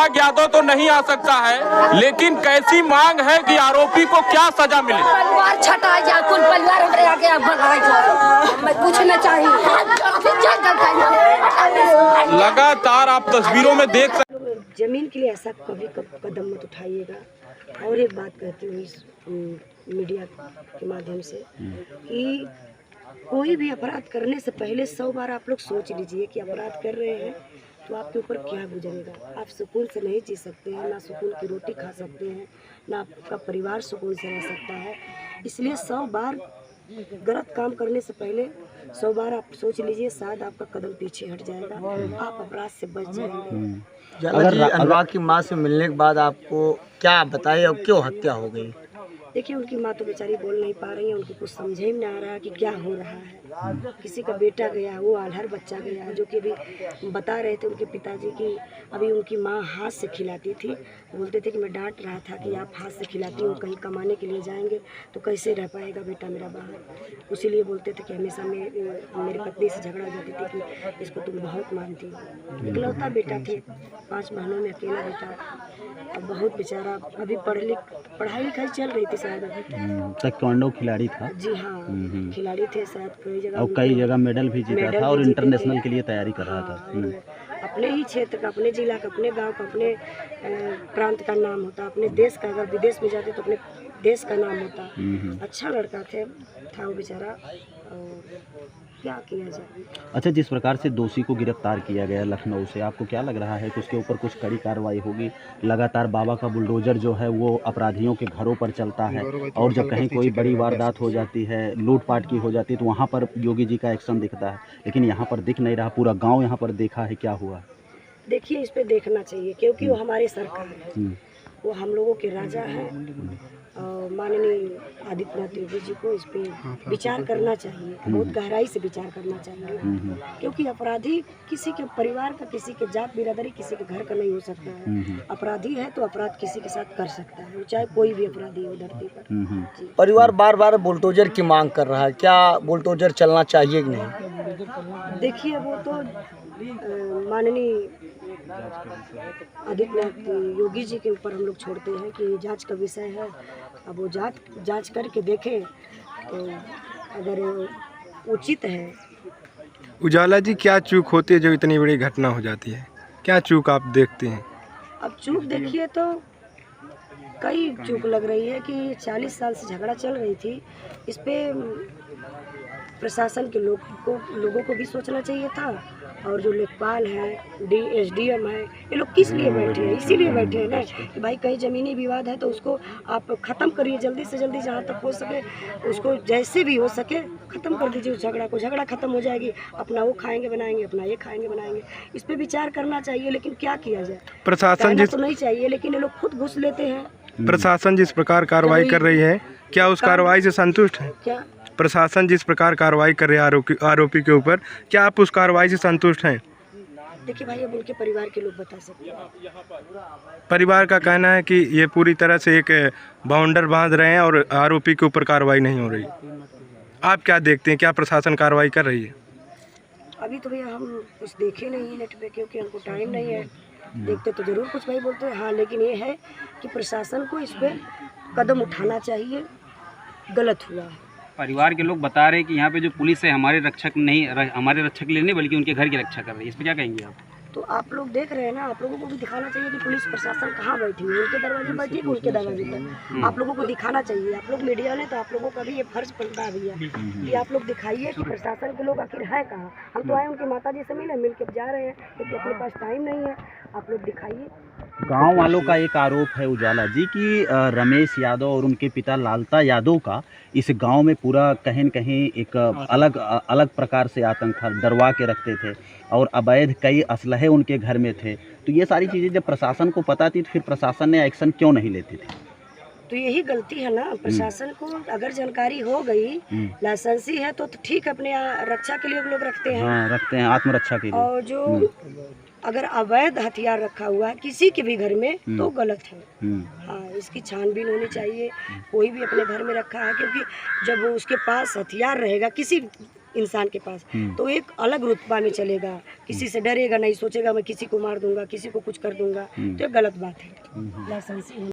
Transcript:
यादव तो नहीं आ सकता है, लेकिन कैसी मांग है कि आरोपी को क्या सजा मिले? परिवार छटा जा, कुल परिवार हमरे आगे हमें पूछना चाहिए। लगातार आप तस्वीरों में देख सकते जमीन के लिए ऐसा कभी कदम मत उठाइएगा। और एक बात कहती हूँ इस मीडिया के माध्यम से कि कोई भी अपराध करने से पहले 100 बार आप लोग सोच लीजिए कि अपराध कर रहे हैं तो आपके ऊपर क्या गुजरेगा। आप सुकून से नहीं जी सकते हैं, ना सुकून की रोटी खा सकते हैं, ना आपका परिवार सुकून से रह सकता है। इसलिए 100 बार गलत काम करने से पहले 100 बार आप सोच लीजिए, शायद आपका कदम पीछे हट जाएगा, आप अपराध से बच जाएंगे। अगर अनुराग की माँ से मिलने के बाद आपको क्या बताया और क्यों हत्या हो गई? देखिए, उनकी माँ तो बेचारी बोल नहीं पा रही है, उनको कुछ समझ ही नहीं आ रहा है कि क्या हो रहा है। किसी का बेटा गया, वो आल्हर बच्चा गया, जो कि अभी बता रहे थे उनके पिताजी की अभी उनकी माँ हाथ से खिलाती थी। बोलते थे कि मैं डांट रहा था कि आप हाथ से खिलाती हो, कहीं कमाने के लिए जाएंगे तो कैसे रह पाएगा बेटा मेरा बाहर। इसीलिए बोलते थे कि हमेशा मेरी पत्नी से झगड़ा जाती थी कि इसको तुम बहुत मानती हो। इकलौता बेटा थे, 5 महीनों में अकेला बेटा, अब बहुत बेचारा अभी पढ़ाई लिखाई चल रही थी शायद अभी। ताइक्वांडो खिलाड़ी था। जी हाँ, खिलाड़ी थे शायद, कई जगह मेडल भी जीता था और इंटरनेशनल के लिए तैयारी कर रहा था। अपने ही क्षेत्र का, अपने जिला का, अपने गांव का, अपने प्रांत का नाम होता, अपने देश का। अगर विदेश में जाते तो अपने देश का नाम होता। अच्छा लड़का था वो बेचारा, क्या किया जाए। अच्छा, जिस प्रकार से दोषी को गिरफ्तार किया गया लखनऊ से, आपको क्या लग रहा है कि उसके ऊपर कुछ कड़ी कार्रवाई होगी? लगातार बाबा का बुलडोजर जो है वो अपराधियों के घरों पर चलता है, और जब कहीं कोई बड़ी वारदात हो जाती है, लूटपाट की हो जाती है, तो वहाँ पर योगी जी का एक्शन दिखता है, लेकिन यहाँ पर दिख नहीं रहा। पूरा गाँव यहाँ पर देखा है, क्या हुआ? देखिए, इस पे देखना चाहिए क्योंकि वो हमारी सरकार है, वो हम लोगों के राजा हैं। और माननीय आदित्यनाथ योगी जी को इस पे विचार करना चाहिए, बहुत गहराई से विचार करना चाहिए। क्योंकि अपराधी किसी के परिवार का, किसी के जात बिरादरी, किसी के घर का नहीं हो सकता है। अपराधी है तो अपराध किसी के साथ कर सकता है, चाहे कोई भी अपराधी हो धरती पर। परिवार बार बार बुलडोजर की मांग कर रहा है, क्या बुलडोजर चलना चाहिए कि नहीं? देखिए, वो तो माननीय आदित्यनाथ योगी जी के ऊपर हम लोग छोड़ते हैं कि जांच का विषय है। अब वो जांच करके देखें तो अगर उचित है। उजाला जी, क्या चूक होती है जो इतनी बड़ी घटना हो जाती है? क्या चूक आप देखते हैं? अब चूक देखिए तो कई चूक लग रही है कि 40 साल से झगड़ा चल रही थी। इस पे प्रशासन के लोगों को भी सोचना चाहिए था। और जो लेखपाल है, SDM है, ये लोग किस लिए बैठे हैं? इसीलिए बैठे हैं ना कि भाई कहीं ज़मीनी विवाद है तो उसको आप ख़त्म करिए जल्दी से जल्दी, जहाँ तक हो सके उसको जैसे भी हो सके ख़त्म कर दीजिए उस झगड़ा को। झगड़ा ख़त्म हो जाएगी, अपना वो खाएंगे बनाएंगे, अपना ये खाएंगे बनाएंगे। इस पर विचार करना चाहिए, लेकिन क्या किया जाए? प्रशासन तो नहीं चाहिए, लेकिन ये लोग खुद घुस लेते हैं। प्रशासन जिस प्रकार कार्रवाई कर रही है, क्या उस कार्रवाई से संतुष्ट हैं? क्या प्रशासन जिस प्रकार कार्रवाई कर रही है आरोपी के ऊपर, क्या आप उस कार्रवाई से संतुष्ट हैं? देखिए भाई, अब उनके परिवार के लोग बता सकते हैं। परिवार का कहना है कि ये पूरी तरह से एक बाउंडर बांध रहे हैं और आरोपी के ऊपर कार्रवाई नहीं हो रही। आप क्या देखते हैं, क्या प्रशासन कार्रवाई कर रही है? अभी तो भैया हम कुछ देखे नहीं नेट पे, क्योंकि हमको टाइम नहीं है। देखते तो जरूर कुछ भाई बोलते हैं, हाँ, लेकिन ये है कि प्रशासन को इस पे कदम उठाना चाहिए। गलत हुआ है। परिवार के लोग बता रहे हैं कि यहाँ पे जो पुलिस है हमारे रक्षक के लिए नहीं बल्कि उनके घर की रक्षा कर रही है। इस पर क्या कहेंगे आप? तो आप लोग देख रहे हैं ना, आप लोगों को भी दिखाना चाहिए कि पुलिस प्रशासन कहाँ बैठी है, उनके दरवाजे पर ठीक, उनके दरवाजे पर आप लोगों को दिखाना चाहिए। आप लोग मीडिया ने, तो आप लोगों का भी ये फर्ज बनता है भैया कि आप लोग दिखाइए कि प्रशासन के लोग आखिर है कहाँ। हम तो आए उनकी माता जी से मिल के जा रहे हैं, क्योंकि अपने पास टाइम नहीं है। आप लोग दिखाइए। गांव वालों का एक आरोप है उजाला जी कि रमेश यादव और उनके पिता लालता यादव का इस गांव में पूरा कहीं न कहीं एक अलग प्रकार से आतंक था, डरवा के रखते थे, और अवैध कई असलहे उनके घर में थे। तो ये सारी चीज़ें जब प्रशासन को पता थी तो फिर प्रशासन ने एक्शन क्यों नहीं लेती थी? तो यही गलती है ना प्रशासन को। अगर जानकारी हो गई, लाइसेंसी है तो ठीक है, अपने रक्षा के लिए लोग रखते हैं। हाँ, रखते हैं, आत्मरक्षा के लिए। और जो अगर अवैध हथियार रखा हुआ है किसी के भी घर में तो गलत है। हाँ, इसकी छानबीन होनी चाहिए। कोई भी अपने घर में रखा है, क्योंकि जब उसके पास हथियार रहेगा, किसी इंसान के पास, तो एक अलग रुतबा में चलेगा, किसी से डरेगा नहीं, सोचेगा मैं किसी को मार दूंगा, किसी को कुछ कर दूंगा, तो ये गलत बात है। लाइसेंस